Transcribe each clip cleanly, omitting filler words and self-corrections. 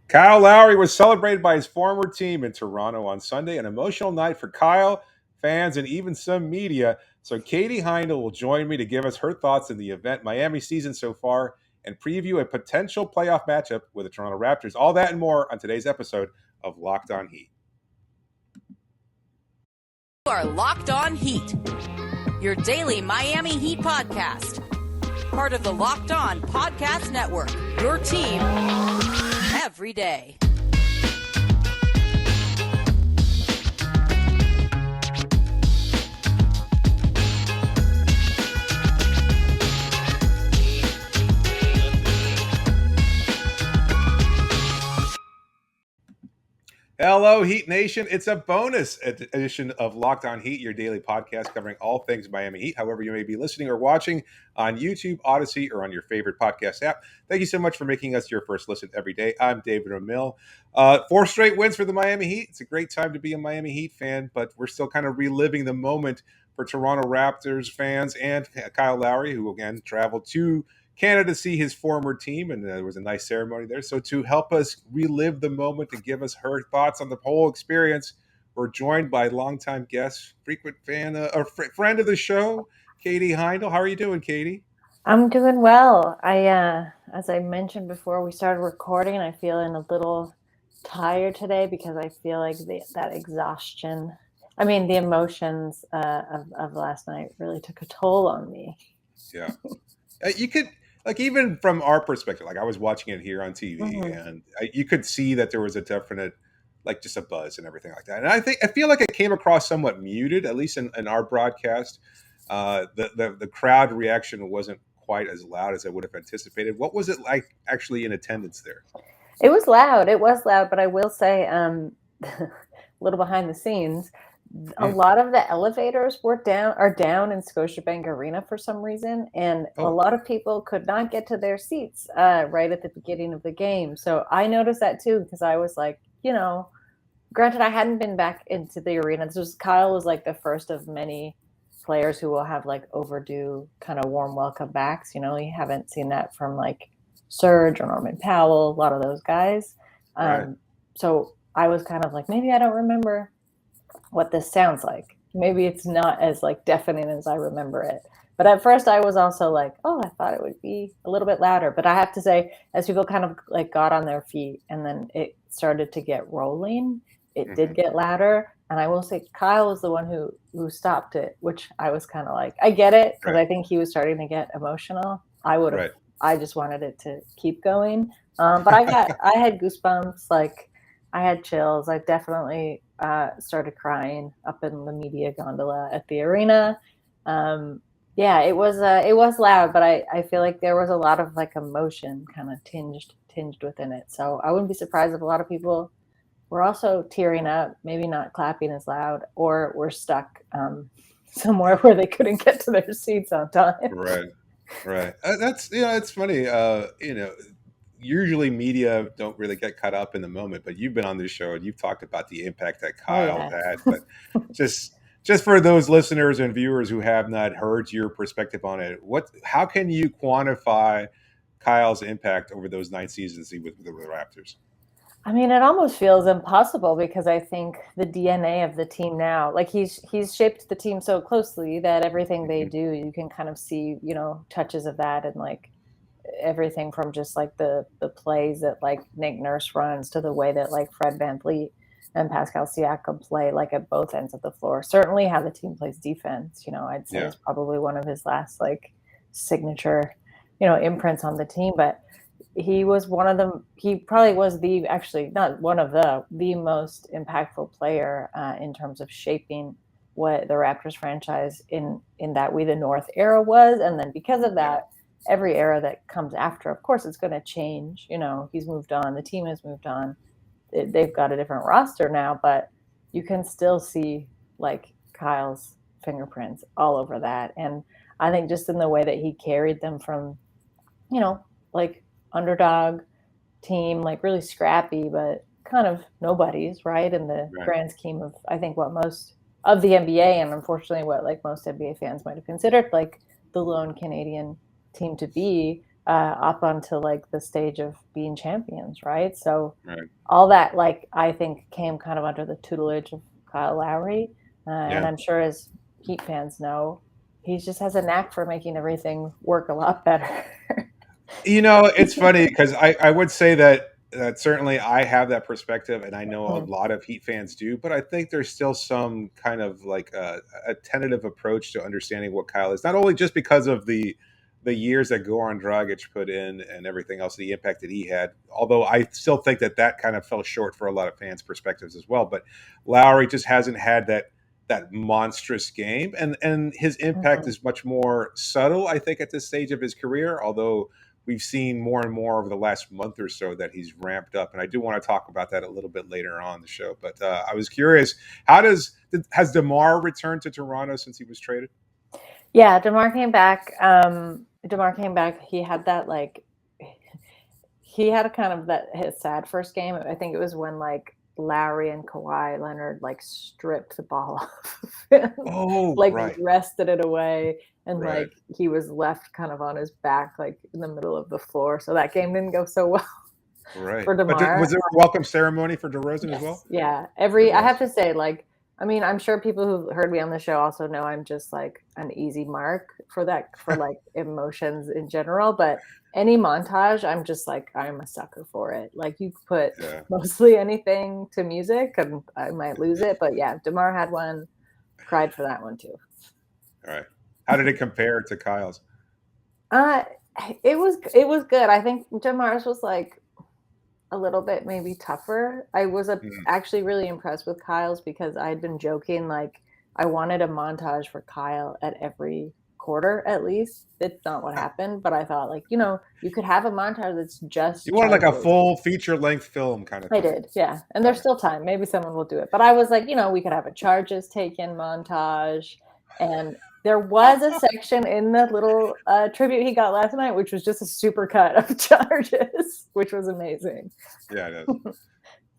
Kyle Lowry was celebrated by his former team in Toronto on Sunday, an emotional night for Kyle, fans, and even some media. So Katie Heindl will join me to give us her thoughts on the event, Miami season so far, and preview a potential playoff matchup with the Toronto Raptors. All that and more on today's episode of Locked On Heat. You are Locked On Heat, your daily Miami Heat podcast. Part of the Locked On Podcast Network, your team every day. Hello, Heat Nation. It's a bonus edition of Locked On Heat, your daily podcast covering all things Miami Heat, however you may be listening or watching on YouTube, Odyssey, or on your favorite podcast app. Thank you so much for making us your first listen every day. I'm David Ramil. 4 straight wins for the Miami Heat. It's a great time to be a Miami Heat fan, but we're still kind of reliving the moment for Toronto Raptors fans and Kyle Lowry, who again traveled to Canada to see his former team, and there was a nice ceremony there. So to help us relive the moment and give us her thoughts on the whole experience, we're joined by longtime guest, frequent fan, friend of the show, Katie Heindl. How are you doing, Katie? I'm doing well. As I mentioned before we started recording, I feel a little tired today because I feel like that exhaustion. I mean, the emotions of last night really took a toll on me. Yeah, you could. Like, even from our perspective, like I was watching it here on TV, and you could see that there was a definite, like, just a buzz and everything like that. And I feel like it came across somewhat muted, at least in our broadcast. The crowd reaction wasn't quite as loud as I would have anticipated. What was it like actually in attendance there? It was loud. But I will say, a little behind the scenes, a lot of the elevators are down in Scotiabank Arena for some reason, and a lot of people could not get to their seats right at the beginning of the game. So I noticed that too, because I was like, granted, I hadn't been back into the arena. Kyle was like the first of many players who will have like overdue kind of warm welcome backs. You haven't seen that from like Serge or Norman Powell, a lot of those guys. Right. So I was kind of like, maybe I don't remember what this sounds like. Maybe it's not as like deafening as I remember it. But at first I was also like, I thought it would be a little bit louder. But I have to say, as people kind of like got on their feet and then it started to get rolling, it did get louder. And I will say Kyle was the one who stopped it, which I was kind of like, I get it, because I think he was starting to get emotional. I just wanted it to keep going. But I had goosebumps, like I had chills. I definitely started crying up in the media gondola at the arena. It was loud, but I feel like there was a lot of like emotion kind of tinged within it. So I wouldn't be surprised if a lot of people were also tearing up, maybe not clapping as loud, or were stuck somewhere where they couldn't get to their seats on time. Right. That's it's funny. Usually media don't really get caught up in the moment, but you've been on this show and you've talked about the impact that Kyle had. But just for those listeners and viewers who have not heard your perspective on it, how can you quantify Kyle's impact over those 9 seasons with the Raptors? I mean, it almost feels impossible, because I think the DNA of the team now, like he's shaped the team so closely that everything they do, you can kind of see, touches of that, and like everything from just like the plays that like Nick Nurse runs to the way that like Fred VanVleet and Pascal Siakam play, like at both ends of the floor. Certainly how the team plays defense, I'd say is probably one of his last like signature, imprints on the team. But he was one of them. He probably was the most impactful player in terms of shaping what the Raptors franchise in that We the North era was. And then because of that, every era that comes after, of course, it's going to change. He's moved on. The team has moved on. They've got a different roster now, but you can still see like Kyle's fingerprints all over that. And I think just in the way that he carried them from, like underdog team, like really scrappy, but kind of nobodies, right? In the grand scheme of, I think, what most of the NBA, and unfortunately what like most NBA fans might have considered like the lone Canadian team to be, up onto like the stage of being champions, right? So Right. all that, like, I think came kind of under the tutelage of Kyle Lowry. And Yeah. I'm sure as Heat fans know, he just has a knack for making everything work a lot better. It's funny because I would say that certainly I have that perspective, and I know a Mm. lot of Heat fans do, but I think there's still some kind of like a tentative approach to understanding what Kyle is, not only just because of the years that Goran Dragic put in and everything else, the impact that he had, although I still think that kind of fell short for a lot of fans' perspectives as well. But Lowry just hasn't had that monstrous game, and his impact Mhm. is much more subtle, I think, at this stage of his career, although we've seen more and more over the last month or so that he's ramped up, and I do want to talk about that a little bit later on the show. But I was curious, has DeMar returned to Toronto since he was traded? Yeah, DeMar came back. DeMar came back. He had that like he had a kind of that his sad first game. I think it was when like Lowry and Kawhi Leonard like stripped the ball off of him, Oh, like right, wrested it away, and right, like he was left kind of on his back, like in the middle of the floor. So that game didn't go so well right. for But DeMar. was there a welcome ceremony for DeRozan as well? Yes, yeah. There I was. have to say, like, I mean, I'm sure people who've heard me on the show also know I'm just like an easy mark for that, for like emotions in general. But any montage, I'm just like, I'm a sucker for it. Like, you put Yeah. mostly anything to music and I might lose it. But yeah, DeMar had one, cried for that one too. All right. How did it compare to Kyle's? Uh, it was good. I think DeMar's was like a little bit maybe tougher. I was Mm, actually really impressed with Kyle's because I'd been joking like I wanted a montage for Kyle at every quarter at least. It's not what happened, but I thought like, you could have a montage that's you just wanted like a charges. full feature length film kind of I thing. did, yeah. And All there's right. still time. Maybe someone will do it. But I was like, we could have a charges taken montage. And there was a section in the little tribute he got last night, which was just a super cut of charges, which was amazing. Yeah, it is.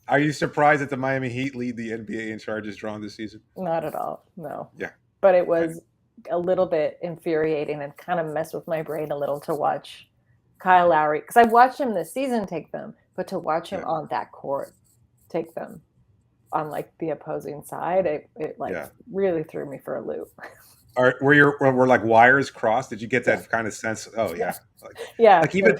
Are you surprised that the Miami Heat lead the NBA in charges drawn this season? Not at all, no. Yeah. But it I was a little bit infuriating and kind of messed with my brain a little to watch Kyle Lowry, because I watched him this season take them, but to watch him Yeah. on that court take them on like the opposing side, it like Yeah. really threw me for a loop. Were like wires crossed? Did you get Yeah, that kind of sense? Oh yeah, yeah, like yeah. like even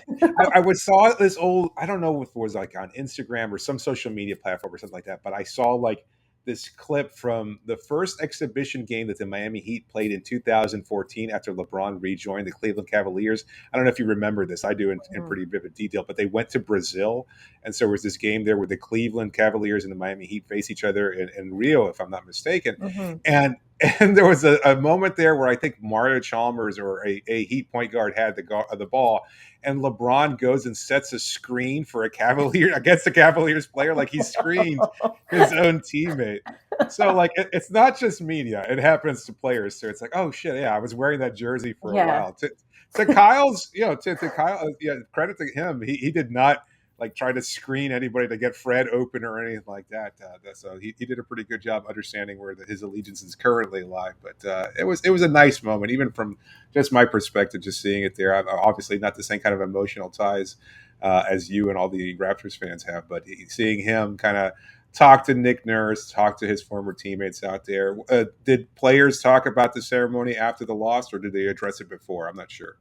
I was saw this old, I don't know if it was like on Instagram or some social media platform or something like that, but I saw like this clip from the first exhibition game that the Miami Heat played in 2014 after LeBron rejoined the Cleveland Cavaliers. I don't know if you remember this. I do in Mhm. pretty vivid detail, but they went to Brazil, and so there was this game there where the Cleveland Cavaliers and the Miami Heat face each other in Rio, if I'm not mistaken, Mhm. and and there was a moment there where I think Mario Chalmers or a Heat point guard had the ball, and LeBron goes and sets a screen for a Cavalier against a Cavaliers player, like he screened his own teammate. So like it's not just media; it happens to players too. It's like, oh shit, yeah, I was wearing that jersey for a Yeah. while. To Kyle's, to Kyle, yeah, credit to him. He did not like try to screen anybody to get Fred open or anything like that. So he did a pretty good job understanding where his allegiances currently lie. But it was a nice moment, even from just my perspective, just seeing it there. I'm obviously not the same kind of emotional ties as you and all the Raptors fans have, but seeing him kind of talk to Nick Nurse, talk to his former teammates out there. Did players talk about the ceremony after the loss, or did they address it before? I'm not sure.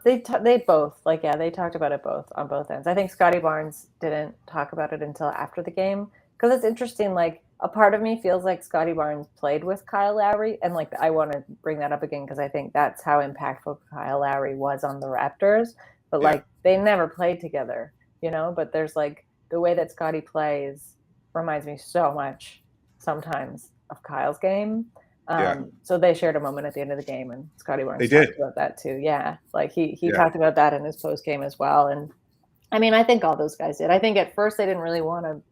They both like, yeah, they talked about it both on both ends. I think Scotty Barnes didn't talk about it until after the game, because it's interesting. Like, a part of me feels like Scotty Barnes played with Kyle Lowry, and like I want to bring that up again because I think that's how impactful Kyle Lowry was on the Raptors. But Yeah, like they never played together, But there's like the way that Scotty plays reminds me so much sometimes of Kyle's game. yeah, So they shared a moment at the end of the game, and Scotty they Barnes talked did. about that too. Yeah, like he Yeah, talked about that in his post game as well. And I mean, I think all those guys did. I think at first they didn't really want to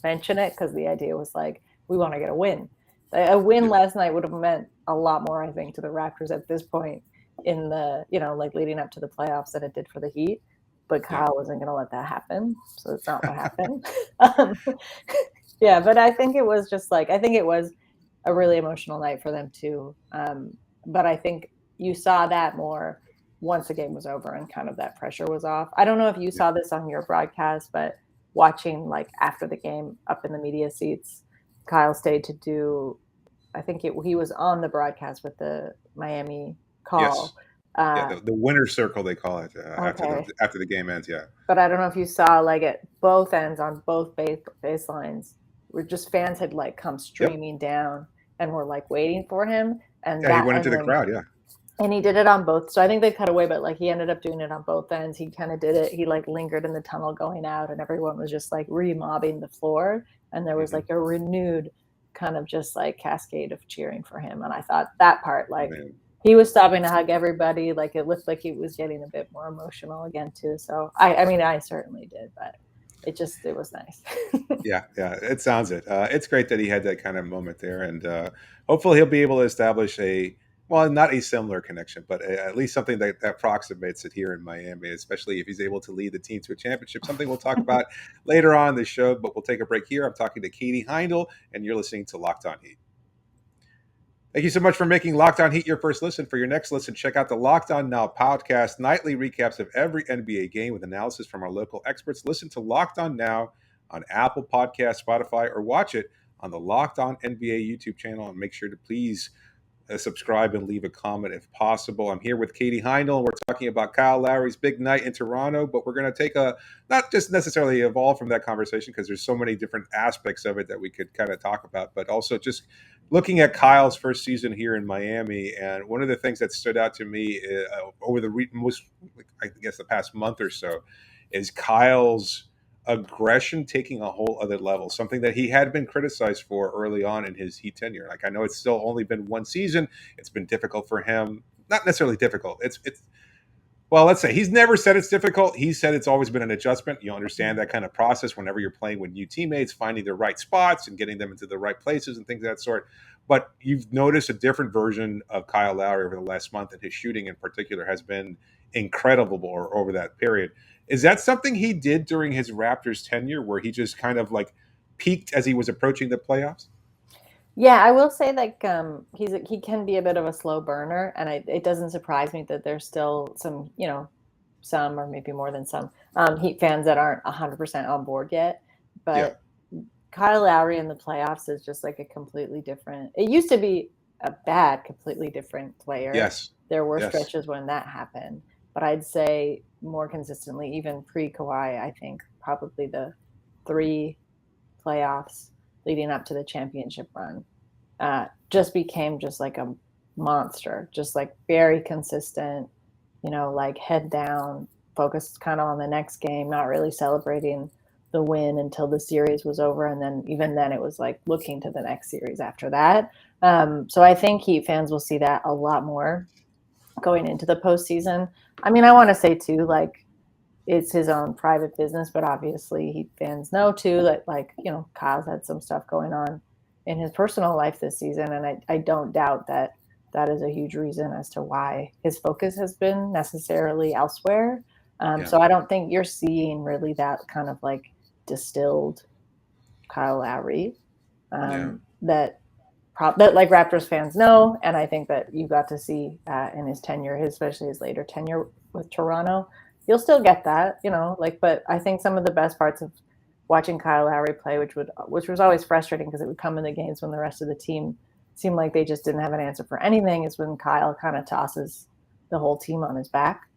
mention it because the idea was like, we want to get a win. A win yeah, last night would have meant a lot more, I think, to the Raptors at this point in the, like leading up to the playoffs than it did for the Heat. But yeah. Kyle wasn't going to let that happen. So it's not what happened. um, yeah, but I think it was just like, I think it was a really emotional night for them too. But I think you saw that more once the game was over and kind of that pressure was off. I don't know if you saw this on your broadcast, but watching like after the game up in the media seats, Kyle stayed to do, I think he was on the broadcast with the Miami call. Yes. The winner's circle, they call it, after the game ends. Yeah. But I don't know if you saw like at both ends on both baselines, where just fans had like come streaming down and were like waiting for him. And he went into the crowd. Yeah. And he did it on both. So I think they cut away, but like he ended up doing it on both ends. He kind of did it. He like lingered in the tunnel going out, and everyone was just like remobbing the floor. And there was like a renewed kind of just like cascade of cheering for him. And I thought that part, like he was stopping to hug everybody. Like it looked like he was getting a bit more emotional again too. So I mean, I certainly did, but it was nice. Yeah. It sounds it. It's great that he had that kind of moment there, and hopefully he'll be able to establish not a similar connection, but at least something that approximates it here in Miami, especially if he's able to lead the team to a championship, something we'll talk about later on in the show, but we'll take a break here. I'm talking to Katie Heindl, and you're listening to Locked On Heat. Thank you so much for making Locked On Heat your first listen. For your next listen, check out the Locked On Now podcast, nightly recaps of every NBA game with analysis from our local experts. Listen to Locked On Now on Apple Podcasts, Spotify, or watch it on the Locked On NBA YouTube channel. And make sure to please subscribe and leave a comment if possible. I'm here with Katie Heindl. We're talking about Kyle Lowry's big night in Toronto, but we're going to take not just necessarily evolve from that conversation, because there's so many different aspects of it that we could kind of talk about, but also just looking at Kyle's first season here in Miami. And one of the things that stood out to me over the past month or so is Kyle's aggression taking a whole other level, something that he had been criticized for early on in his Heat tenure. Like, I know it's still only been one season. It's been difficult for him. Not necessarily difficult. Well, let's say he's never said it's difficult. He said it's always been an adjustment. You understand that kind of process whenever you're playing with new teammates, finding the right spots and getting them into the right places and things of that sort. But you've noticed a different version of Kyle Lowry over the last month, and his shooting in particular has been incredible over that period. Is that something he did during his Raptors tenure, where he just kind of like peaked as he was approaching the playoffs? Yeah, I will say like he can be a bit of a slow burner, and it doesn't surprise me that there's still some, some or maybe more than some Heat fans that aren't 100% on board yet. But Kyle Lowry in the playoffs is just like a completely different. It used to be a completely different player. Yes, there were stretches when that happened, but I'd say more consistently, even pre-Kawhi, I think probably the 3 playoffs leading up to the championship run, just became just like a monster, just like very consistent, like head down, focused kind of on the next game, not really celebrating the win until the series was over. And then even then it was like looking to the next series after that. So I think Heat fans will see that a lot more going into the postseason. I mean, I want to say too, like, it's his own private business, but obviously Heat fans know too that, like, Kyle's had some stuff going on in his personal life this season. And I don't doubt that is a huge reason as to why his focus has been necessarily elsewhere. So I don't think you're seeing really that kind of like distilled Kyle Lowry that like Raptors fans know. And I think that you got to see in his tenure, especially his later tenure with Toronto. You'll still get that, but I think some of the best parts of watching Kyle Lowry play, which was always frustrating because it would come in the games when the rest of the team seemed like they just didn't have an answer for anything, is when Kyle kind of tosses the whole team on his back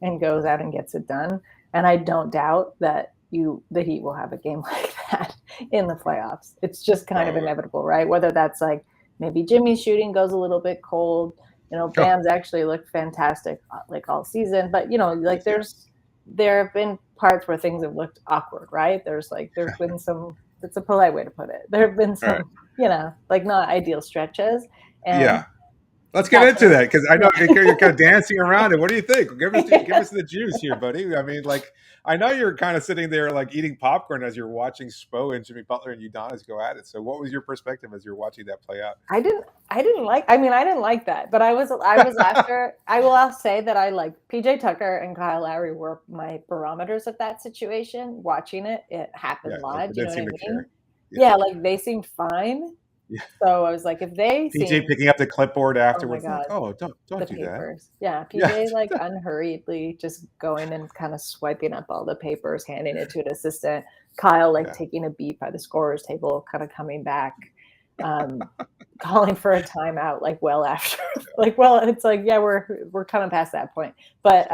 and goes out and gets it done. And I don't doubt that the Heat will have a game like that in the playoffs. It's just kind of inevitable, right? Whether that's like maybe Jimmy's shooting goes a little bit cold, Bam's actually looked fantastic like all season, but like there have been parts where things have looked awkward, right? There's been some, it's a polite way to put it. There have been some, like not ideal stretches. And let's get into that, because I know you're kind of dancing around it. What do you think? Give us the juice here, buddy. I mean, like, I know you're kind of sitting there like eating popcorn as you're watching Spo and Jimmy Butler and Udonis go at it. So what was your perspective as you're watching that play out? I didn't like that, but I was after. I will say that I like PJ Tucker and Kyle Lowry were my barometers of that situation. Watching it happen live. Do you know what I mean? Yeah, like they seemed fine. Yeah. So I was like, if they PJ seem, picking up the clipboard oh my afterwards, like, God, oh, don't the do that. papers. Yeah, Yeah, PJ like unhurriedly just going and kind of swiping up all the papers, handing it to an assistant. Kyle like yeah, taking a beat by the scorer's table, kind of coming back, um, calling for a timeout like well after. Like, well, it's like, yeah, we're kind of past that point. But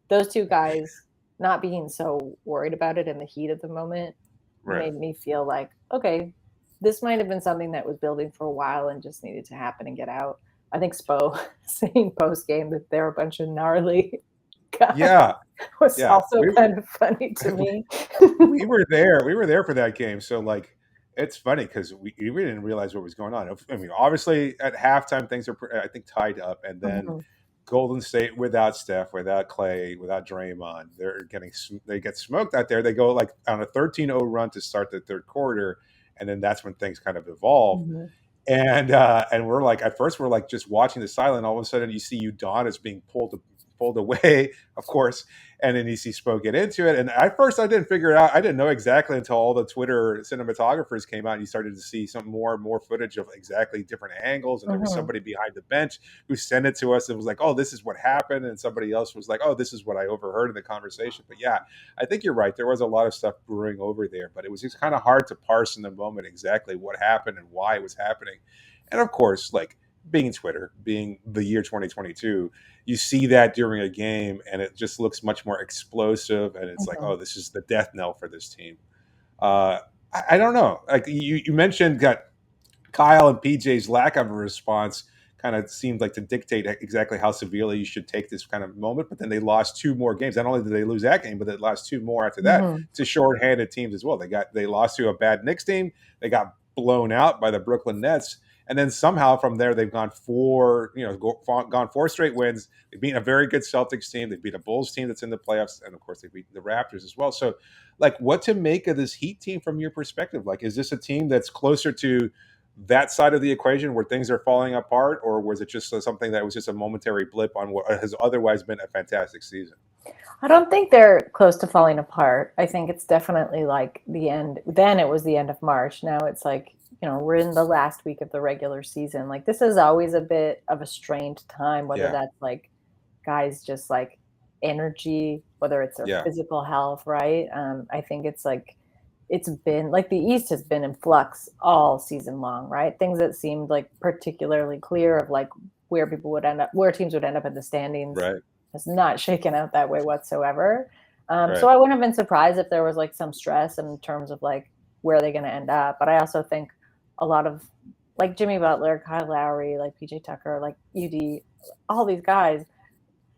those two guys not being so worried about it in the heat of the moment right. made me feel like, okay, this might have been something that was building for a while and just needed to happen and get out. I think Spo saying post game that they're a bunch of gnarly guys Yeah, was yeah. also kind of funny to me. We were there. We were there for that game. So like, it's funny because we didn't realize what was going on. I mean, obviously at halftime things are I think tied up, and then Mhm. Golden State without Steph, without Clay, without Draymond, they get smoked out there. They go like on a 13-0 run to start the third quarter, and then that's when things kind of evolve. Mhm. And we're like, at first we're like just watching the silent. All of a sudden you see Udonis being pulled away, of course, and then you see Spo get into it. And at first I didn't figure it out. I didn't know exactly until all the Twitter cinematographers came out and you started to see some more and more footage of exactly different angles. And there was Mhm. somebody behind the bench who sent it to us and was like, oh, this is what happened. And somebody else was like, oh, this is what I overheard in the conversation. But yeah, I think you're right. There was a lot of stuff brewing over there, but it was just kind of hard to parse in the moment exactly what happened and why it was happening. And of course, like being Twitter, being the year 2022, you see that during a game and it just looks much more explosive. And it's like, Mhm. oh, this is the death knell for this team. I don't know. Like you mentioned that Kyle and PJ's lack of a response kind of seemed like to dictate exactly how severely you should take this kind of moment. But then they lost two more games. Not only did they lose that game, but they lost two more after that Mhm. to shorthanded teams as well. They lost to a bad Knicks team. They got blown out by the Brooklyn Nets. And then somehow from there they've gone gone four straight wins. They've beaten a very good Celtics team. They've beat a Bulls team that's in the playoffs, and of course they've beaten the Raptors as well. So, like, what to make of this Heat team from your perspective? Like, is this a team that's closer to that side of the equation where things are falling apart, or was it just something that was just a momentary blip on what has otherwise been a fantastic season? I don't think they're close to falling apart. I think it's definitely like the end. Then it was the end of March. Now it's like, we're in the last week of the regular season. Like this is always a bit of a strained time, whether Yeah, that's like guys just like energy, whether it's their yeah, physical health, right? I think it's like it's been like the East has been in flux all season long, right? Things that seemed like particularly clear of like where people would end up, where teams would end up in the standings right, has not shaken out that way whatsoever. So right, I wouldn't have been surprised if there was like some stress in terms of like where are they going to end up. But I also think a lot of like Jimmy Butler, Kyle Lowry, like PJ Tucker, like UD, all these guys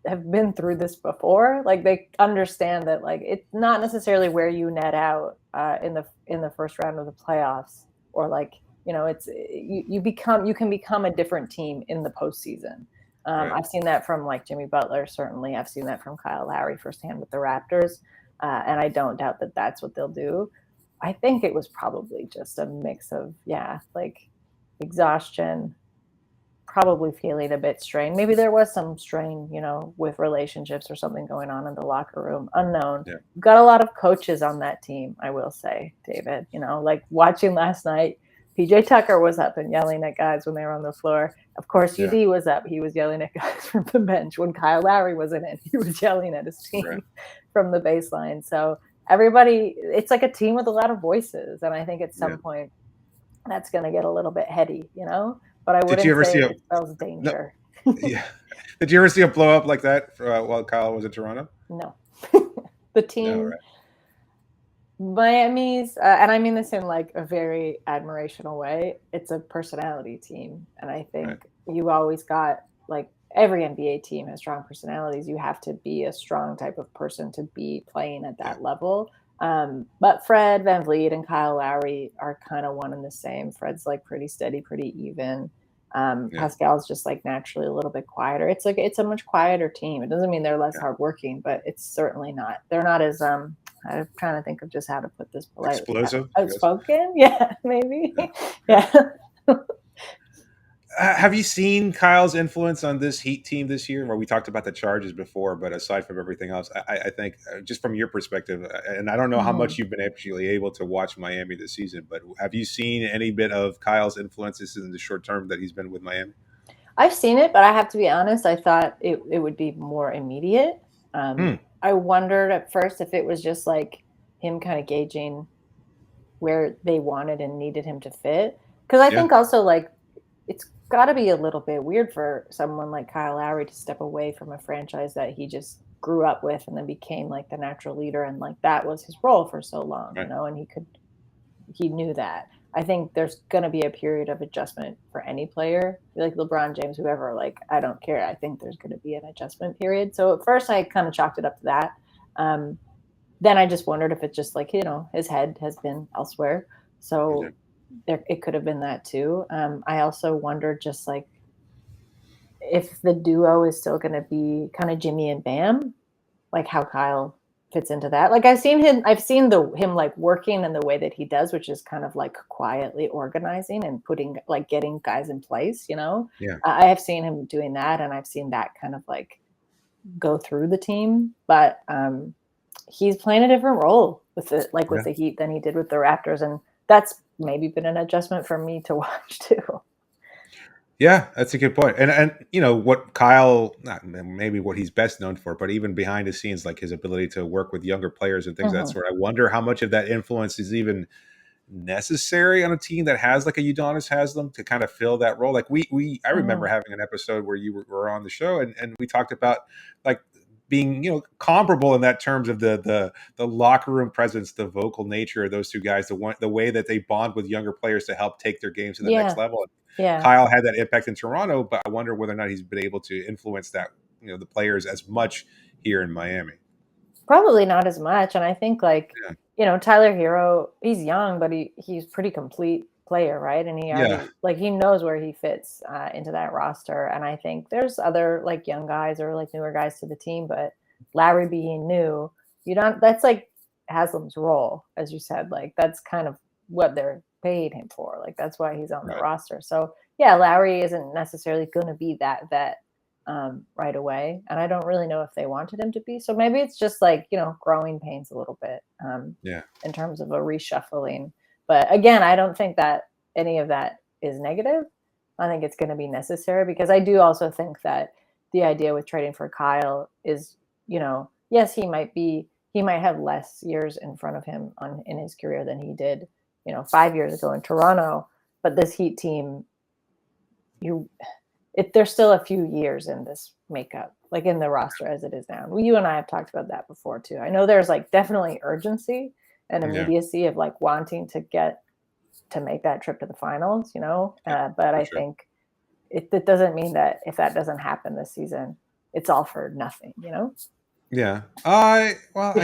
have been through this before. Like they understand that like it's not necessarily where you net out in the first round of the playoffs, or like it's you can become a different team in the postseason. right. I've seen that from like Jimmy Butler. Certainly, I've seen that from Kyle Lowry firsthand with the Raptors, and I don't doubt that that's what they'll do. I think it was probably just a mix of like exhaustion, probably feeling a bit strained. Maybe there was some strain, with relationships or something going on in the locker room. Unknown. Yeah, We've got a lot of coaches on that team, I will say, David. Like watching last night, PJ Tucker was up and yelling at guys when they were on the floor. Of course, yeah, UD was up. He was yelling at guys from the bench. When Kyle Lowry was in it, he was yelling at his right. team from the baseline. So everybody, it's like a team with a lot of voices. And I think at Yeah. some point that's going to get a little bit heady. But I Did you wouldn't ever say see a it spells no? danger. Yeah. Did you ever see a blow up like that while Kyle was in Toronto? No. The No, team, right? Miami's, and I mean this in like a very admirational way, it's a personality team. And I Right. think you always got like every NBA team has strong personalities. You have to be a strong type of person to be playing at Yeah. that level. But Fred VanVleet and Kyle Lowry are kind of one and the same. Fred's like pretty steady, pretty even. Yeah. Pascal's just like naturally a little bit quieter. It's like it's a much quieter team. It doesn't mean they're less Yeah. hardworking, but it's certainly not. They're not as I'm trying to think of just how to put this politely. Explosive, I guess. Outspoken, yeah, maybe, Yeah. Yeah. yeah. Have you seen Kyle's influence on this Heat team this year? Well, we talked about the charges before, but aside from everything else, I think just from your perspective, and I don't know how Mhm. much you've been actually able to watch Miami this season, but have you seen any bit of Kyle's influences in the short term that he's been with Miami? I've seen it, but I have to be honest, I thought it would be more immediate. Hmm. I wondered at first if it was just like him kind of gauging where they wanted and needed him to fit. Because I Yeah. think also like it's got to be a little bit weird for someone like Kyle Lowry to step away from a franchise that he just grew up with and then became like the natural leader, and like that was his role for so long, Right. and he knew that. I think there's going to be a period of adjustment for any player, like LeBron James, whoever. Like, I don't care. I think there's going to be an adjustment period. So at first, I kind of chalked it up to that. Um, then I just wondered if it's just like, his head has been elsewhere. Yeah. So it could have been that too. I also wondered just like if the duo is still going to be kind of Jimmy and Bam, like how Kyle fits into that. Like I've seen him like working in the way that he does, which is kind of like quietly organizing and putting like getting guys in place, Yeah. I have seen him doing that, and I've seen that kind of like go through the team, but he's playing a different role with it, like with Yeah. the Heat than he did with the Raptors. And that's maybe been an adjustment for me to watch too. Yeah, that's a good point. And what Kyle, not maybe what he's best known for, but even behind the scenes, like his ability to work with younger players and things of that Mhm. sort. I wonder how much of that influence is even necessary on a team that has like a Udonis Haslam to kind of fill that role. Like I remember Mhm. having an episode where you were on the show and we talked about like being comparable in that terms of the locker room presence, the vocal nature of those two guys, the way that they bond with younger players to help take their games to the next Yeah. level. Yeah. Kyle had that impact in Toronto, but I wonder whether or not he's been able to influence that, the players as much here in Miami. Probably not as much. And I think like, Yeah. Tyler Herro, he's young, but he's pretty complete player, right? And he Yeah. already like he knows where he fits into that roster. And I think there's other like young guys or like newer guys to the team, but Lowry being new, you don't. That's like Haslam's role, as you said. Like that's kind of what they're paid him for. Like that's why he's on the Right. roster. So yeah, Lowry isn't necessarily going to be that vet right away. And I don't really know if they wanted him to be. So maybe it's just like, growing pains a little bit Yeah. in terms of a reshuffling. But again, I don't think that any of that is negative. I think it's going to be necessary because I do also think that the idea with trading for Kyle is, yes, he might have less years in front of him in his career than he did, 5 years ago in Toronto. But this Heat team, there's still a few years in this makeup, like in the roster as it is now. You and I have talked about that before too. I know there's like definitely urgency and Yeah. immediacy of like wanting to make that trip to the finals, but For I sure. think it doesn't mean that if that doesn't happen this season, it's all for nothing. Yeah. I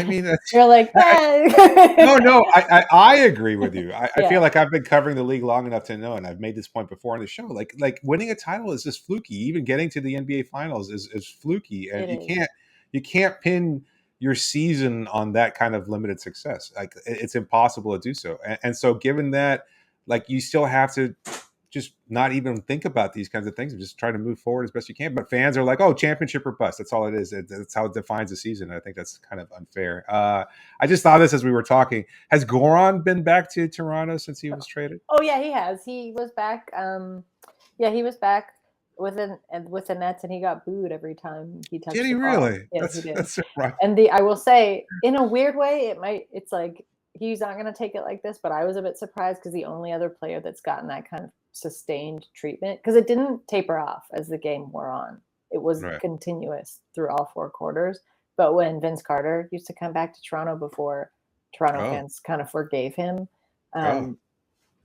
mean, You're like, no, I agree with you. I feel yeah, like I've been covering the league long enough to know, and I've made this point before on the show. Like winning a title is just fluky. Even getting to the NBA Finals is fluky, and it is. you can't pin your season on that kind of limited success. Like it's impossible to do so. And so, given that, like you still have to just not even think about these kinds of things and just try to move forward as best you can. But fans are like, oh, championship or bust. That's all it is. That's how it defines the season. And I think that's kind of unfair. I just thought this as we were talking. Has Goran been back to Toronto since he was traded? Oh yeah, he has. He was back. Yeah, he was back with the Nets, and he got booed every time he Did touched he the ball. really? Yes, he That's did. that's surprising. And I will say, in a weird way, it's like he's not going to take it like this, but I was a bit surprised because the only other player that's gotten that kind of sustained treatment, because it didn't taper off as the game wore on. It was Right. continuous through all four quarters. But when Vince Carter used to come back to Toronto before Toronto Oh. fans kind of forgave him, Oh.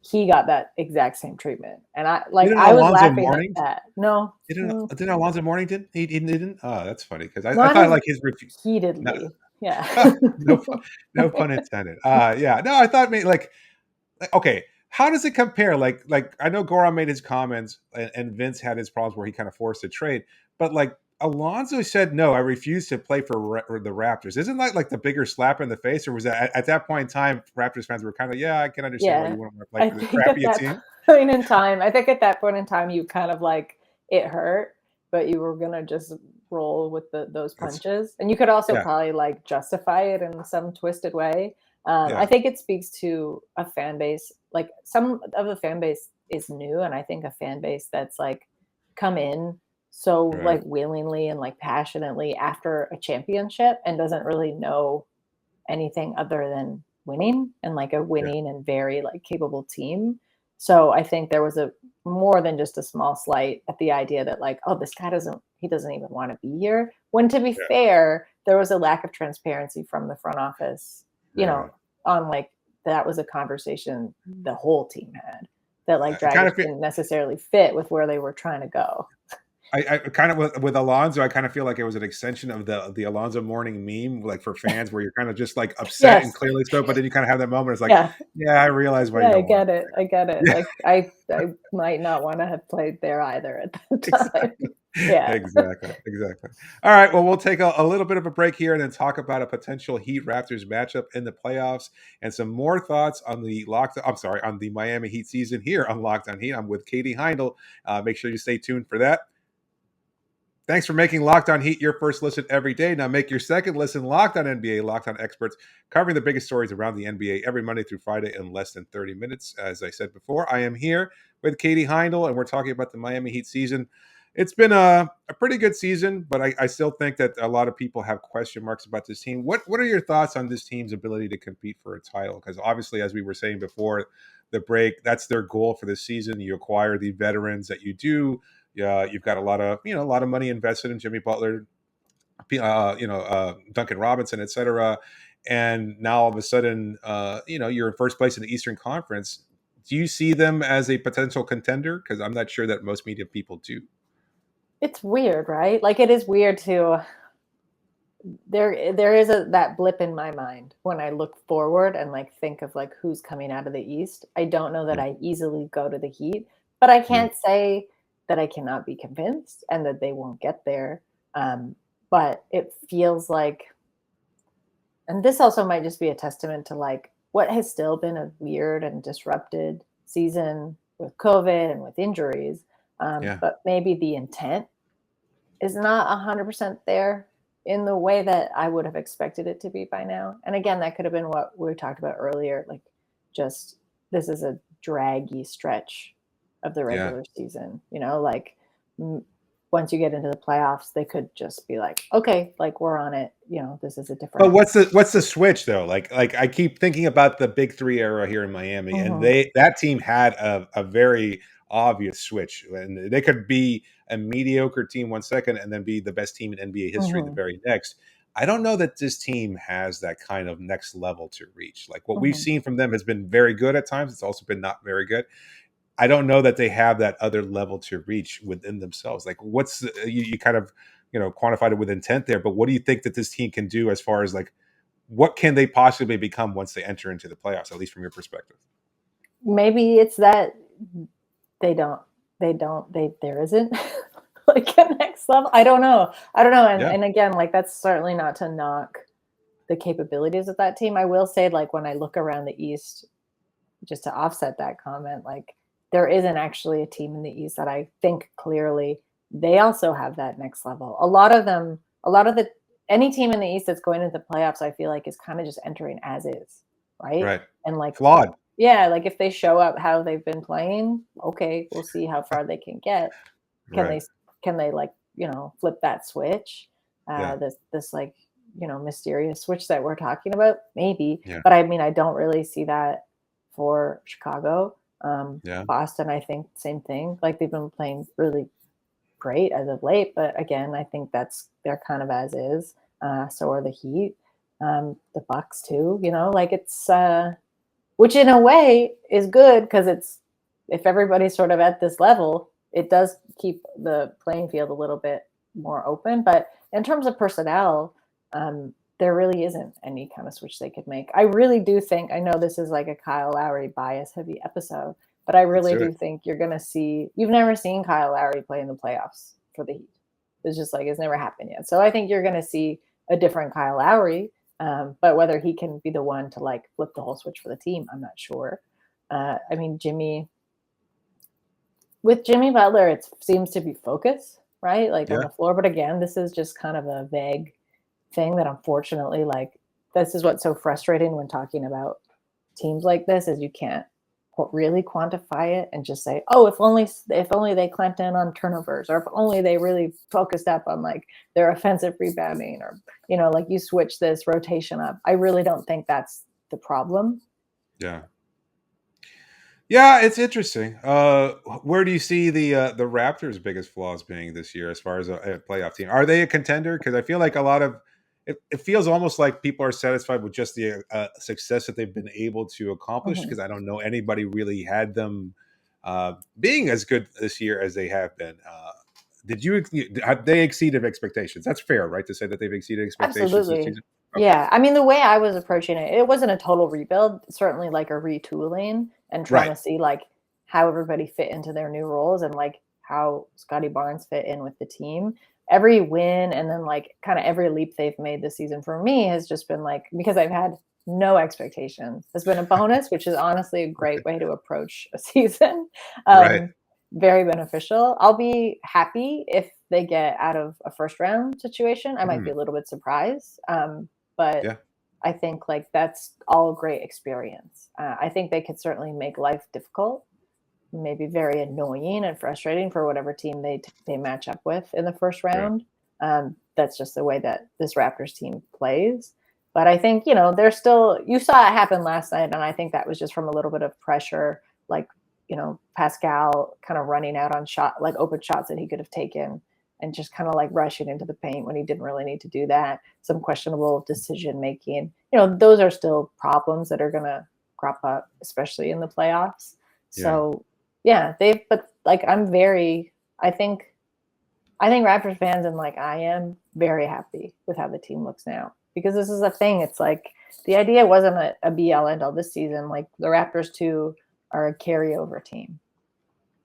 he got that exact same treatment. And I Didn't was Alonzo laughing at Mourning? that. No, Didn't Alonzo Mourning did? He didn't? Oh, that's funny because I not thought as like his review. heatedly. Yeah. No, no pun intended. Yeah, no, I thought maybe okay, how does it compare? Like I know Goran made his comments and Vince had his problems where he kind of forced a trade, but like Alonzo said, no, I refuse to play for the Raptors. Isn't that like the bigger slap in the face, or was that at that point in time, Raptors fans were kind of, yeah, I can understand why Yeah. you wouldn't want to play I for this think at crappy that team? point in time, I think at that point in time, you kind of like it hurt, but you were gonna just roll with those punches, and you could also Yeah. probably like justify it in some twisted way. Yeah. I think it speaks to a fan base. Like some of the fan base is new, and I think a fan base that's like come in so Right. like willingly and like passionately after a championship and doesn't really know anything other than winning and like a Yeah. winning and very like capable team. So I think there was a more than just a small slight at the idea that like, oh, this guy doesn't even want to be here. When to be Yeah. fair, there was a lack of transparency from the front office, Right. on like that was a conversation the whole team had that like I kind Dragons of feel, didn't necessarily fit with where they were trying to go. I kind of with Alonso, I kind of feel like it was an extension of the Alonso morning meme, like for fans, where you're kind of just like upset and Yes. clearly so, but then you kind of have that moment. It's like, Yeah. yeah, I realize why you Yeah, I don't want get it. I get it. it. Like I might not want to have played there either at that time. Exactly. Yeah. Exactly. All right. Well, we'll take a little bit of a break here and then talk about a potential Heat Raptors matchup in the playoffs and some more thoughts on the on the Miami Heat season here on Locked On Heat. I'm with Katie Heindl. Make sure you stay tuned for that. Thanks for making Locked On Heat your first listen every day. Now make your second listen Locked On NBA, Locked On Experts, covering the biggest stories around the NBA every Monday through Friday in less than 30 minutes. As I said before, I am here with Katie Heindl, and we're talking about the Miami Heat season. It's been a pretty good season, but I still think that a lot of people have question marks about this team. What are your thoughts on this team's ability to compete for a title? Because obviously, as we were saying before the break, that's their goal for this season. You acquire the veterans that you do. Yeah, you've got a lot of money invested in Jimmy Butler, Duncan Robinson, etc. And now all of a sudden, you're in first place in the Eastern Conference. Do you see them as a potential contender? Because I'm not sure that most media people do. It's weird, right? Like it is weird to there is that blip in my mind when I look forward and like think of like who's coming out of the East. I don't know that Yeah. I easily go to the Heat, but I Yeah. can't say that I cannot be convinced and that they won't get there. But it feels like, and this also might just be a testament to like what has still been a weird and disrupted season with COVID and with injuries. Yeah. But maybe the intent is not 100% there in the way that I would have expected it to be by now. And again, that could have been what we talked about earlier. Like, just this is a draggy stretch of the regular season. Like once you get into the playoffs, they could just be like, okay, like we're on it. This is a different. But what's the switch though? Like I keep thinking about the Big Three era here in Miami, and that team had a very obvious switch, and they could be a mediocre team one second and then be the best team in NBA history the very next. I don't know that this team has that kind of next level to reach. Like what we've seen from them has been very good at times. It's also been not very good. I don't know that they have that other level to reach within themselves. Like you kind of quantified it with intent there, but what do you think that this team can do as far as like what can they possibly become once they enter into the playoffs, at least from your perspective? Maybe it's that there isn't like a next level. I don't know. And again, like that's certainly not to knock the capabilities of that team. I will say, like, when I look around the East, just to offset that comment, like there isn't actually a team in the East that I think clearly they also have that next level. Any team in the East that's going into the playoffs, I feel like is kind of just entering as is, right? And like flawed. Yeah, like if they show up how they've been playing, okay, we'll see how far they can get. Can they like, flip that switch? This like, mysterious switch that we're talking about? Maybe. Yeah. But I mean, I don't really see that for Chicago. Boston, I think same thing. Like they've been playing really great as of late, but again, I think they're kind of as is. So are the Heat, the Bucks too. Like it's which in a way is good because it's if everybody's sort of at this level, it does keep the playing field a little bit more open. But in terms of personnel, there really isn't any kind of switch they could make. I really do think, I know this is like a Kyle Lowry bias heavy episode, but I really do think you've never seen Kyle Lowry play in the playoffs for the Heat. It's just like, it's never happened yet. So I think you're going to see a different Kyle Lowry, but whether he can be the one to like flip the whole switch for the team, I'm not sure. I mean, Jimmy with Jimmy Butler, it seems to be focus, right? Like on Yeah. the floor. But again, this is just kind of a vague thing that unfortunately, like, this is what's so frustrating when talking about teams like this is you can't really quantify it and just say, oh, if only they clamped in on turnovers, or if only they really focused up on like their offensive rebounding, or like you switch this rotation up. I really don't think that's the problem. Yeah, it's interesting. Where do you see the Raptors' biggest flaws being this year as far as a playoff team? Are they a contender? Because I feel like a lot of it feels almost like people are satisfied with just the success that they've been able to accomplish. Mhm. Because I don't know anybody really had them being as good this year as they have been. Have they exceeded expectations? That's fair, right? To say that they've exceeded expectations this Absolutely. season. Okay, Yeah. I mean, the way I was approaching it, it wasn't a total rebuild, certainly like a retooling and trying right, to see like how everybody fit into their new roles and like how Scotty Barnes fit in with the team. Every win and then like kind of every leap they've made this season for me has just been like, because I've had no expectations, has been a bonus, which is honestly a great way to approach a season. right, Um, Very beneficial. I'll be happy if they get out of a first round situation. I might be Mhm. a little bit surprised, but Yeah, I think like that's all great experience. I think they could certainly make life difficult, maybe very annoying and frustrating for whatever team they match up with in the first yeah, round. That's just the way that this Raptors team plays. But I think they're still. You saw it happen last night, and I think that was just from a little bit of pressure, like Pascal kind of running out on like open shots that he could have taken, and just kind of like rushing into the paint when he didn't really need to do that. Some questionable decision making. Those are still problems that are going to crop up, especially in the playoffs. yeah. So yeah, but like I think Raptors fans and like I am very happy with how the team looks now, because this is a thing. It's like the idea wasn't a be all end all this season. Like the Raptors too are a carryover team.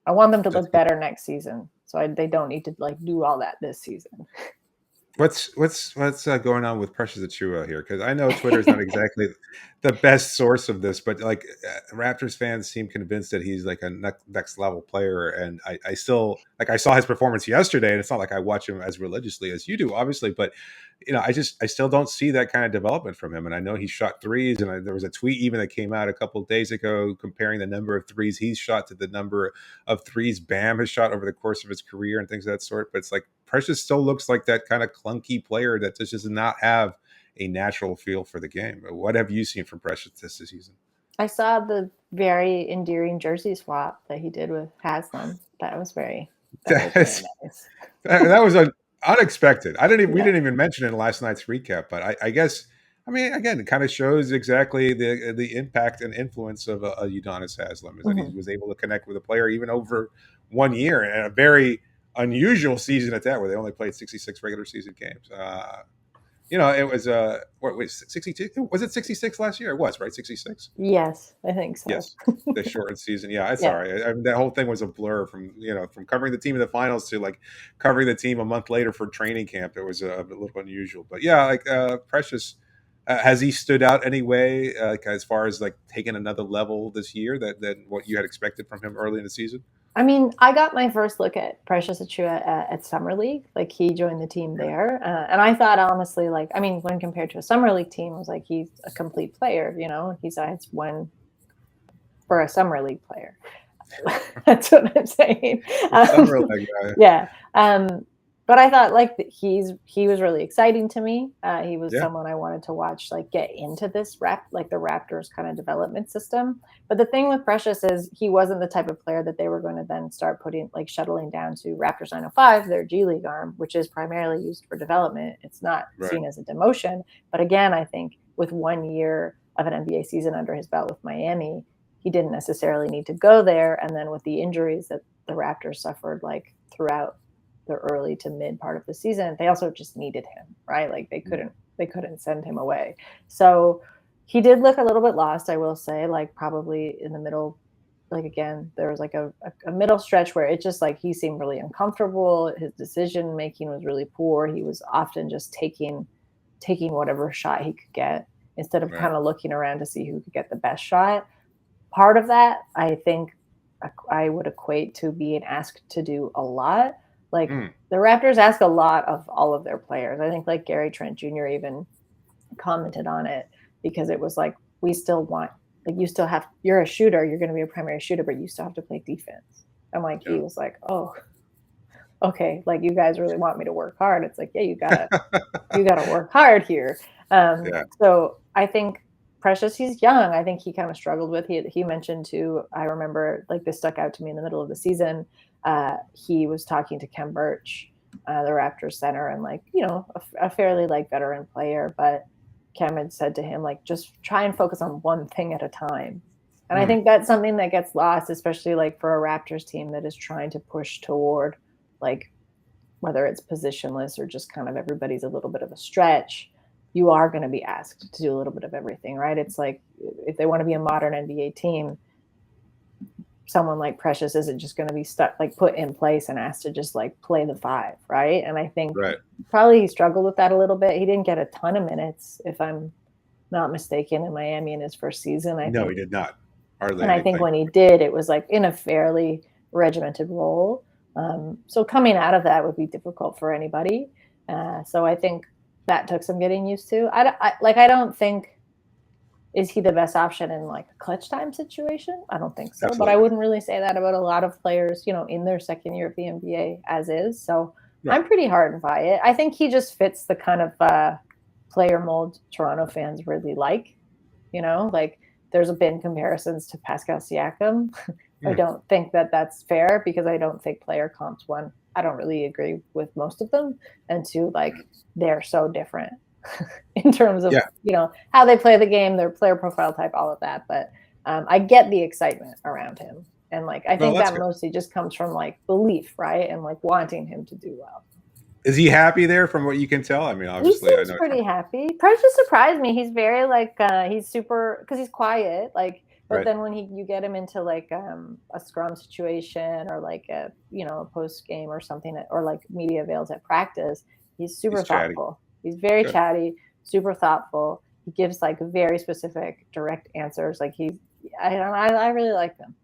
I want them to That's look better next season, so they don't need to like do all that this season. What's going on with Precious Achua here? Because I know Twitter is not exactly the best source of this, but like Raptors fans seem convinced that he's like a next level player, and I still like I saw his performance yesterday, and it's not like I watch him as religiously as you do, obviously, but I still don't see that kind of development from him, and I know he shot threes, and there was a tweet even that came out a couple of days ago comparing the number of threes he's shot to the number of threes Bam has shot over the course of his career and things of that sort. But it's like Precious still looks like that kind of clunky player that just does not have a natural feel for the game. What have you seen from Precious this season? I saw the very endearing jersey swap that he did with Haslam. That was very That's, nice. that was unexpected. We Yeah. didn't even mention it in last night's recap, but I guess I mean again it kind of shows exactly the impact and influence of a Udonis Haslem is that he Mhm. was able to connect with a player even over 1 year and a very unusual season at that, where they only played 66 regular season games. It was what was 62? Was it 66 last year? It was, right? 66. Yes, I think so. Yes, the shortened season. Yeah, it's Yeah. sorry. I mean, that whole thing was a blur from covering the team in the finals to like covering the team a month later for training camp. It was a little unusual, but yeah, like Precious, has he stood out anyway, like as far as like taking another level this year than what you had expected from him early in the season? I mean, I got my first look at Precious Achua at Summer League. Like he joined the team Yeah, there, and I thought honestly, like I mean, when compared to a Summer League team, I was like he's a complete player. He's one for a Summer League player. That's what I'm saying. summer league guy. Yeah. But I thought like he was really exciting to me. He was Yeah, someone I wanted to watch like get into this like the Raptors kind of development system. But the thing with Precious is he wasn't the type of player that they were going to then start putting like shuttling down to Raptors 905, their G League arm, which is primarily used for development. It's not right. seen as a demotion. But again, I think with 1 year of an NBA season under his belt with Miami, he didn't necessarily need to go there. And then with the injuries that the Raptors suffered like throughout the early to mid part of the season, they also just needed him, right? Like they couldn't send him away. So he did look a little bit lost, I will say, like probably in the middle. Like again, there was like a middle stretch where it just like he seemed really uncomfortable. His decision making was really poor. He was often just taking whatever shot he could get instead of Right. kind of looking around to see who could get the best shot. Part of that, I think, I would equate to being asked to do a lot. Like Mm. the Raptors ask a lot of all of their players. I think like Gary Trent Jr. even commented on it because it was like, we still want, like, you're a shooter, you're going to be a primary shooter, but you still have to play defense. And like, he was like, oh, okay, like you guys really want me to work hard. It's like, yeah, you gotta work hard here. Yeah. So I think Precious, he's young. I think he kind of struggled with, he mentioned too, I remember like this stuck out to me in the middle of the season. He was talking to Kem Birch, the Raptors center, and like, a fairly like veteran player, but Kem had said to him, like, just try and focus on one thing at a time. And I think that's something that gets lost, especially like for a Raptors team that is trying to push toward, like, whether it's positionless or just kind of everybody's a little bit of a stretch, you are going to be asked to do a little bit of everything, right? It's like if they want to be a modern NBA team, someone like Precious isn't just going to be stuck, like put in place and asked to just like play the five, right? And I think probably he struggled with that a little bit. He didn't get a ton of minutes, if I'm not mistaken, in Miami in his first season. No, he did not. Hardly. And I think when he did, it was like in a fairly regimented role. So coming out of that would be difficult for anybody. So I think that took some getting used to. I don't think, is he the best option in like a clutch time situation? I don't think so. Absolutely. But I wouldn't really say that about a lot of players, in their second year of the NBA as is. So I'm pretty heartened by it. I think he just fits the kind of player mold Toronto fans really like. Like there's been comparisons to Pascal Siakam. I don't think that that's fair because I don't think player comps, one, I don't really agree with most of them, and two, like they're so different in terms of how they play the game, their player profile type, all of that. But I get the excitement around him, and like I think that mostly just comes from like belief, right, and like wanting him to do well. Is he happy there from what you can tell? I mean, obviously, he seems pretty happy. Precious surprised me. He's very like he's super, because he's quiet, like. But then when you get him into like a scrum situation or like a post game or something, or like media avails at practice, he's super thoughtful. He's very chatty, super thoughtful. He gives like very specific, direct answers. Like I really like him.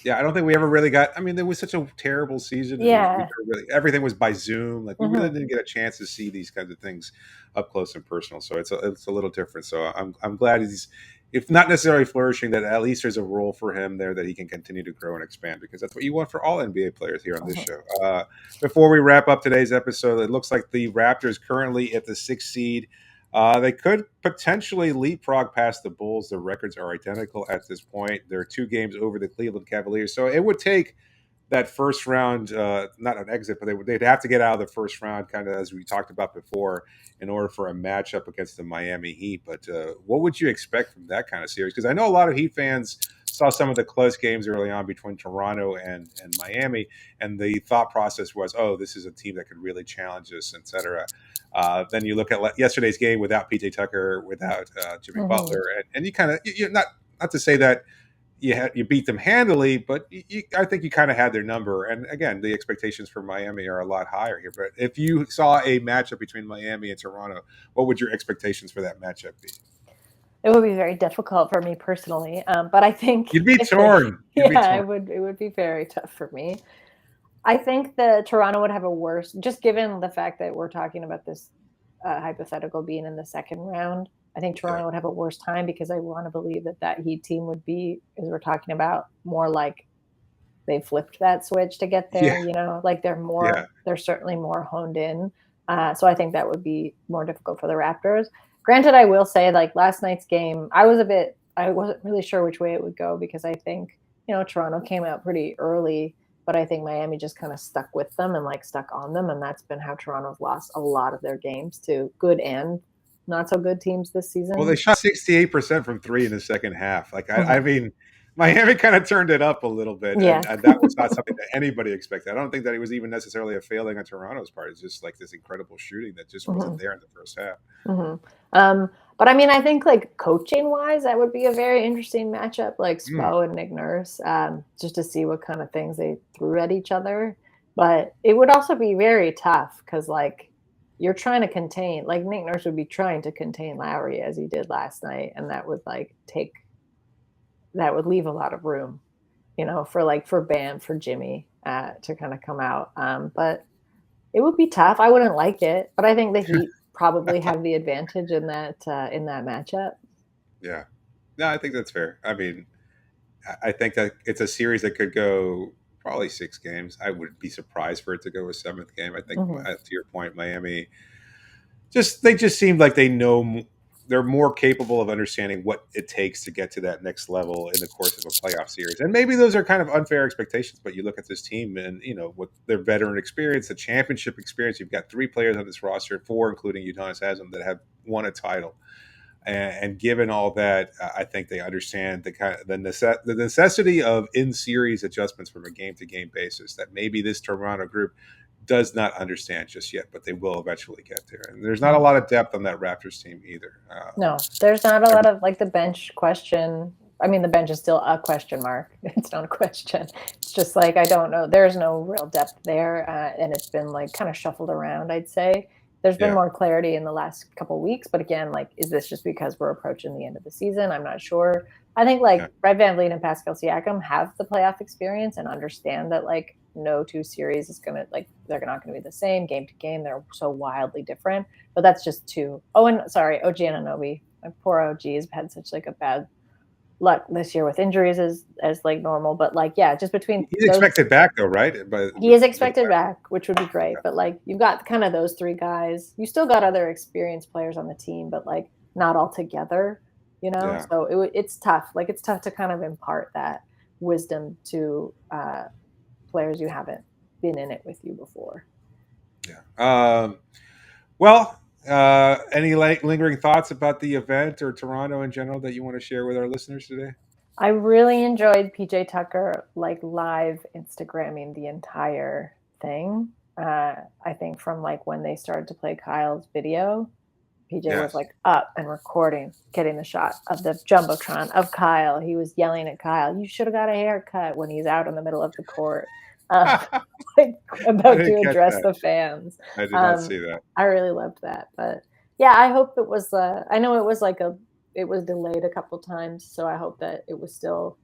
Yeah, I don't think we ever really got. I mean, there was such a terrible season. Yeah, everything was by Zoom. Like we really didn't get a chance to see these kinds of things up close and personal. So it's a little different. So I'm glad he's, if not necessarily flourishing, that at least there's a role for him there that he can continue to grow and expand, because that's what you want for all NBA players here on this show. Before we wrap up today's episode, it looks like the Raptors currently at the 6th seed. They could potentially leapfrog past the Bulls. Their records are identical at this point. They're 2 games over the Cleveland Cavaliers. So it would take that first round, not an exit, but they'd have to get out of the first round, kind of as we talked about before, in order for a matchup against the Miami Heat. But what would you expect from that kind of series? Because I know a lot of Heat fans saw some of the close games early on between Toronto and Miami, and the thought process was, oh, this is a team that could really challenge us, etc. Then you look at yesterday's game without PJ Tucker, without Jimmy Butler, and you kind of, not to say that you beat them handily, but I think you kind of had their number. And again, the expectations for Miami are a lot higher here. But if you saw a matchup between Miami and Toronto, what would your expectations for that matchup be? It would be very difficult for me personally, but I think you'd be torn. It would be very tough for me. I think that Toronto would have a worse, just given the fact that we're talking about this hypothetical being in the second round. I think Toronto would have a worse time, because I want to believe that Heat team would be, as we're talking about, more like they flipped that switch to get there. Like they're certainly more honed in. So I think that would be more difficult for the Raptors. Granted, I will say, like last night's game, I wasn't really sure which way it would go, because I think, Toronto came out pretty early, but I think Miami just kind of stuck with them and like stuck on them. And that's been how Toronto's lost a lot of their games to good and not so good teams this season. Well, they shot 68% from 3 in the second half. Like, I mean, Miami kind of turned it up a little bit, and that was not something that anybody expected. I don't think that it was even necessarily a failing on Toronto's part. It's just like this incredible shooting that just wasn't there in the first half. But I mean, I think like coaching wise, that would be a very interesting matchup, like Spo and Nick Nurse, just to see what kind of things they threw at each other. But it would also be very tough, because like you're trying to contain, like Nick Nurse would be trying to contain Lowry as he did last night, and that would leave a lot of room for Bam, for Jimmy to kind of come out. But it would be tough. I wouldn't like it, but I think the Heat probably have the advantage in that matchup. Yeah. No, I think that's fair. I mean, I think that it's a series that could go probably 6 games. I would be surprised for it to go a 7th game. I think, Mm-hmm. to your point, Miami they just seem like they're more capable of understanding what it takes to get to that next level in the course of a playoff series. And maybe those are kind of unfair expectations, but you look at this team and, with their veteran experience, the championship experience, you've got 3 players on this roster, 4, including Udonis Haslem, that have won a title. And given all that, I think they understand the necessity of in-series adjustments from a game-to-game basis that maybe this Toronto group does not understand just yet, but they will eventually get there. And there's not a lot of depth on that Raptors team either. No, there's not a lot of the bench question. I mean, the bench is still a question mark. It's not a question. It's just I don't know. There's no real depth there, and it's been kind of shuffled around. I'd say there's been more clarity in the last couple of weeks, but again, is this just because we're approaching the end of the season? I'm not sure. I think Fred VanVleet and Pascal Siakam have the playoff experience and understand that no 2 series is gonna they're not gonna be the same game to game. They're so wildly different. But that's just 2. Oh, and sorry, OG Anunoby. My poor OG has had such a bad luck this year with injuries as normal. But just between he's expected back though, right? But he is expected back, which would be great. But you've got kind of those 3 guys. You still got other experienced players on the team, but not all together. Yeah. So it's tough. It's tough to kind of impart that wisdom to players you haven't been in it with you before. Yeah. Well, any lingering thoughts about the event or Toronto in general that you want to share with our listeners today? I really enjoyed PJ Tucker live Instagramming the entire thing. I think from when they started to play Kyle's video, PJ was up and recording, getting the shot of the Jumbotron of Kyle. He was yelling at Kyle, "You should have got a haircut," when he's out in the middle of the court. About to address the fans. I did not see that. I really loved that. But yeah, I hope it was I know it was it was delayed a couple times, so I hope that it was still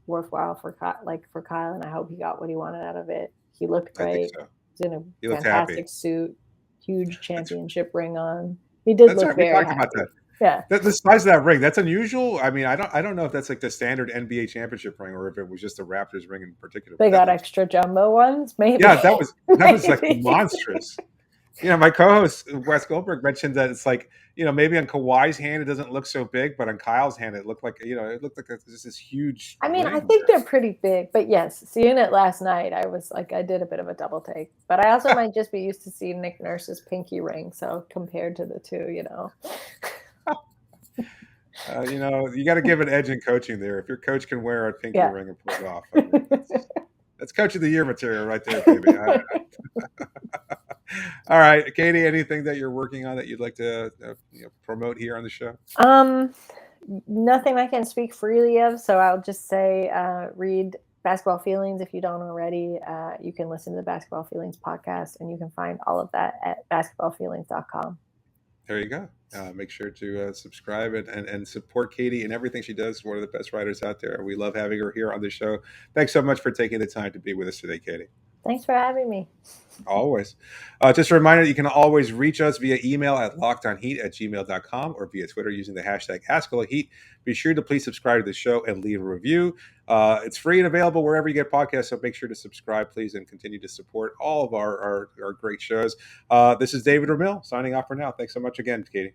worthwhile for Kyle, and I hope he got what he wanted out of it. He looked great. I think so. He's in He a looked fantastic happy. Suit, huge championship ring on. He did look very happy. About that. Yeah. The size of that ring, that's unusual. I mean, I don't know if that's the standard NBA championship ring or if it was just the Raptors ring in particular. They got extra jumbo ones, maybe. Yeah, that was monstrous. My co-host Wes Goldberg mentioned that it's maybe on Kawhi's hand it doesn't look so big, but on Kyle's hand it looked like this huge. I mean, I think they're pretty big, but yes, seeing it last night, I was I did a bit of a double take, but I also might just be used to seeing Nick Nurse's pinky ring, so compared to the 2, you got to give an edge in coaching there. If your coach can wear a pinky ring and pull it off, I mean, that's coach of the year material right there, baby. All right, Katie, anything that you're working on that you'd like to promote here on the show? Nothing I can speak freely of, so I'll just say read Basketball Feelings if you don't already. You can listen to the Basketball Feelings podcast, and you can find all of that at basketballfeelings.com. There you go. Make sure to subscribe and support Katie and everything she does. One of the best writers out there. We love having her here on the show. Thanks so much for taking the time to be with us today, Katie. Thanks for having me. Always. Just a reminder, you can always reach us via email at lockedonheat@gmail.com or via Twitter using the hashtag AskAllHeat. Be sure to please subscribe to the show and leave a review. It's free and available wherever you get podcasts, so make sure to subscribe, please, and continue to support all of our great shows. This is David Ramil signing off for now. Thanks so much again, Katie.